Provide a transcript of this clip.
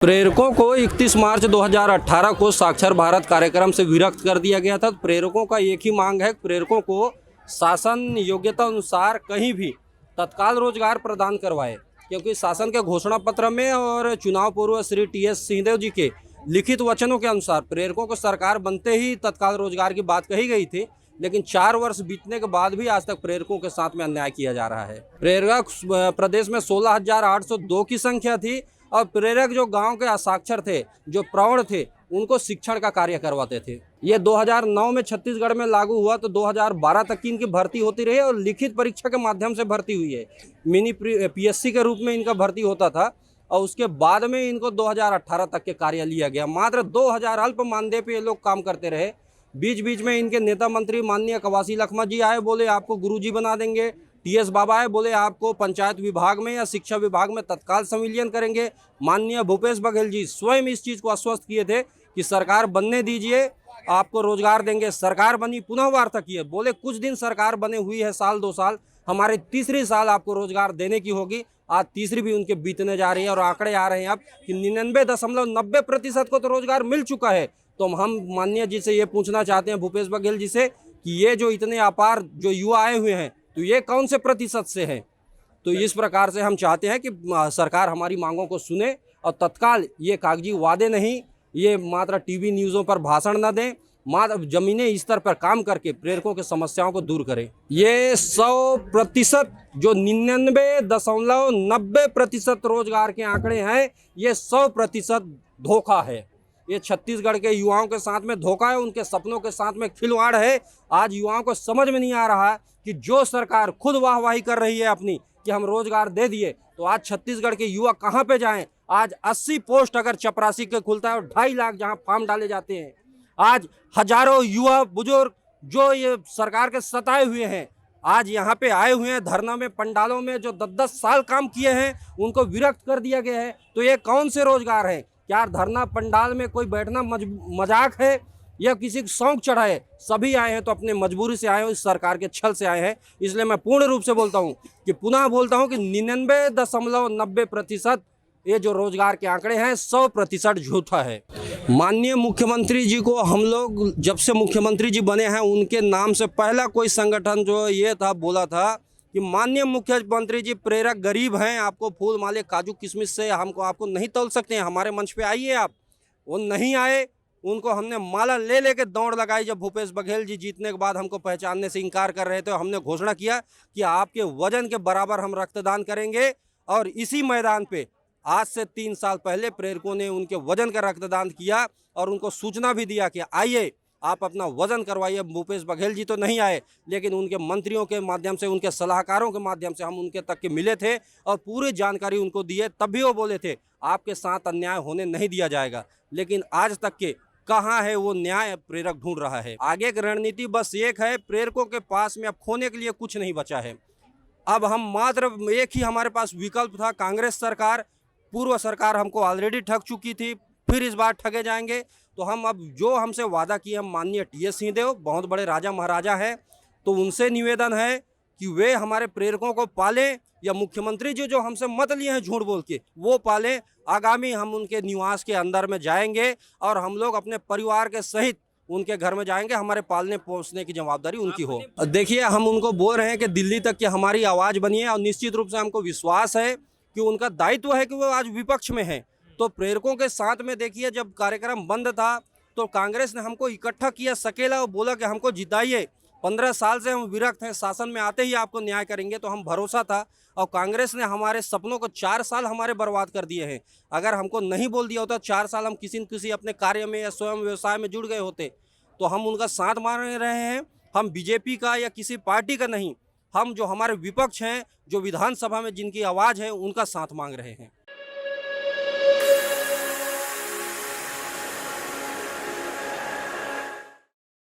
प्रेरकों को 31 मार्च 2018 को साक्षर भारत कार्यक्रम से विरक्त कर दिया गया था। प्रेरकों का एक ही मांग है, प्रेरकों को शासन योग्यता अनुसार कहीं भी तत्काल रोजगार प्रदान करवाए, क्योंकि शासन के घोषणा पत्र में और चुनाव पूर्व श्री टी.एस. सिंहदेव जी के लिखित वचनों के अनुसार प्रेरकों को सरकार बनते ही तत्काल रोजगार की बात कही गई थी, लेकिन 4 वर्ष बीतने के बाद भी आज तक प्रेरकों के साथ में अन्याय किया जा रहा है। प्रेरक प्रदेश में 16,802 की संख्या थी और प्रेरक जो गांव के असाक्षर थे, जो प्रौढ़ थे, उनको शिक्षण का कार्य करवाते थे। ये 2009 में छत्तीसगढ़ में लागू हुआ तो 2012 तक की इनकी भर्ती होती रही और लिखित परीक्षा के माध्यम से भर्ती हुई है। मिनी पीएससी के रूप में इनका भर्ती होता था और उसके बाद में इनको 2018 तक के कार्य लिया गया। मात्र 2000 अल्प मानदेय पे ये लोग काम करते रहे। बीच बीच में इनके नेता मंत्री माननीय कवासी लखमा जी आए, बोले आपको गुरुजी बना देंगे। टी.एस. बाबा आए, बोले आपको पंचायत विभाग में या शिक्षा विभाग में तत्काल संविलियन करेंगे। माननीय भूपेश बघेल जी स्वयं इस चीज़ को आश्वस्त किए थे कि सरकार बनने दीजिए, आपको रोजगार देंगे। सरकार बनी, पुनः वार्ता किए, बोले कुछ दिन सरकार बने हुई है, साल 2 साल, हमारे तीसरी साल आपको रोजगार देने की होगी। आज तीसरी भी उनके बीतने जा रही है और आंकड़े आ रहे हैं अब कि 99.90% को तो रोजगार मिल चुका है। तो हम माननीय जी से ये पूछना चाहते हैं, भूपेश बघेल जी से, कि ये जो इतने अपार जो युवा आए हुए हैं, तो ये कौन से प्रतिशत से है। तो इस प्रकार से हम चाहते हैं कि सरकार हमारी मांगों को सुने और तत्काल ये कागजी वादे नहीं, ये मात्र टीवी न्यूज़ों पर भाषण न दें, मात्र जमीनी स्तर पर काम करके प्रेरकों की समस्याओं को दूर करें। ये 100% जो 99.90% रोजगार के आंकड़े हैं, ये 100% धोखा है। ये छत्तीसगढ़ के युवाओं के साथ में धोखा है, उनके सपनों के साथ में खिलवाड़ है। आज युवाओं को समझ में नहीं आ रहा कि जो सरकार खुद वाहवाही कर रही है अपनी कि हम रोजगार दे दिए, तो आज छत्तीसगढ़ के युवा कहाँ पे जाएं। आज 80 पोस्ट अगर चपरासी के खुलता है और 2.5 लाख जहाँ फॉर्म डाले जाते हैं, आज हजारों युवा बुजुर्ग जो ये सरकार के सताए हुए हैं, आज यहाँ पे आए हुए हैं धरना में, पंडालों में, जो 10-10 साल काम किए हैं उनको विरक्त कर दिया गया है। तो ये कौन से रोजगार हैं? क्या धरना पंडाल में कोई बैठना मजाक है या किसी को शौक चढ़ा है? सभी आए हैं तो अपने मजबूरी से आए हैं, इस सरकार के छल से आए हैं। इसलिए मैं पूर्ण रूप से बोलता हूं कि पुनः बोलता हूं कि 99.90% ये जो रोजगार के आंकड़े हैं 100% झूठा है। माननीय मुख्यमंत्री जी को हम लोग जब से मुख्यमंत्री जी बने हैं, उनके नाम से पहला कोई संगठन जो ये था, बोला था कि माननीय मुख्यमंत्री जी, प्रेरक गरीब हैं, आपको फूल माले काजू किशमिश से आपको नहीं तोल सकते हैं, हमारे मंच पे आइए आप। वो नहीं आए, उनको हमने माला ले लेके दौड़ लगाई। जब भूपेश बघेल जी जीतने के बाद हमको पहचानने से इनकार कर रहे थे, हमने घोषणा किया कि आपके वजन के बराबर हम रक्तदान करेंगे। और इसी मैदान पे आज से 3 साल पहले प्रेरकों ने उनके वजन का रक्तदान किया और उनको सूचना भी दिया कि आइए आप अपना वजन करवाइए। भूपेश बघेल जी तो नहीं आए, लेकिन उनके मंत्रियों के माध्यम से, उनके सलाहकारों के माध्यम से हम उनके तक के मिले थे और पूरी जानकारी उनको दिए। तब भी वो बोले थे आपके साथ अन्याय होने नहीं दिया जाएगा। लेकिन आज तक के कहाँ है वो न्याय? प्रेरक ढूंढ रहा है। आगे की रणनीति बस एक है, प्रेरकों के पास में अब खोने के लिए कुछ नहीं बचा है। अब हम मात्र एक ही हमारे पास विकल्प था, कांग्रेस सरकार। पूर्व सरकार हमको ऑलरेडी ठग चुकी थी, फिर इस बार ठगे जाएंगे। तो हम अब जो हमसे वादा किए, हम माननीय टी.एस. सिंहदेव बहुत बड़े राजा महाराजा हैं, तो उनसे निवेदन है कि वे हमारे प्रेरकों को पालें, या मुख्यमंत्री जी जो हमसे मत लिए हैं झूठ बोल के, वो पालें। आगामी हम उनके निवास के अंदर में जाएंगे और हम लोग अपने परिवार के सहित उनके घर में जाएंगे। हमारे पालने पोसने की जवाबदारी उनकी हो। देखिए, हम उनको बोल रहे हैं कि दिल्ली तक की हमारी आवाज़ बनिए और निश्चित रूप से हमको विश्वास है कि उनका दायित्व है कि वो आज विपक्ष में है। तो प्रेरकों के साथ में देखिए, जब कार्यक्रम बंद था तो कांग्रेस ने हमको इकट्ठा किया सकेला और बोला कि हमको जिताइए, 15 साल से हम विरक्त हैं, शासन में आते ही आपको न्याय करेंगे। तो हम भरोसा था, और कांग्रेस ने हमारे सपनों को 4 साल हमारे बर्बाद कर दिए हैं। अगर हमको नहीं बोल दिया होता 4 साल, हम किसी न किसी अपने कार्य में या स्वयं व्यवसाय में जुड़ गए होते, तो हम उनका साथ मान रहे हैं। हम बीजेपी का या किसी पार्टी का नहीं, हम जो हमारे विपक्ष हैं, जो विधानसभा में जिनकी आवाज़ है, उनका साथ मांग रहे हैं।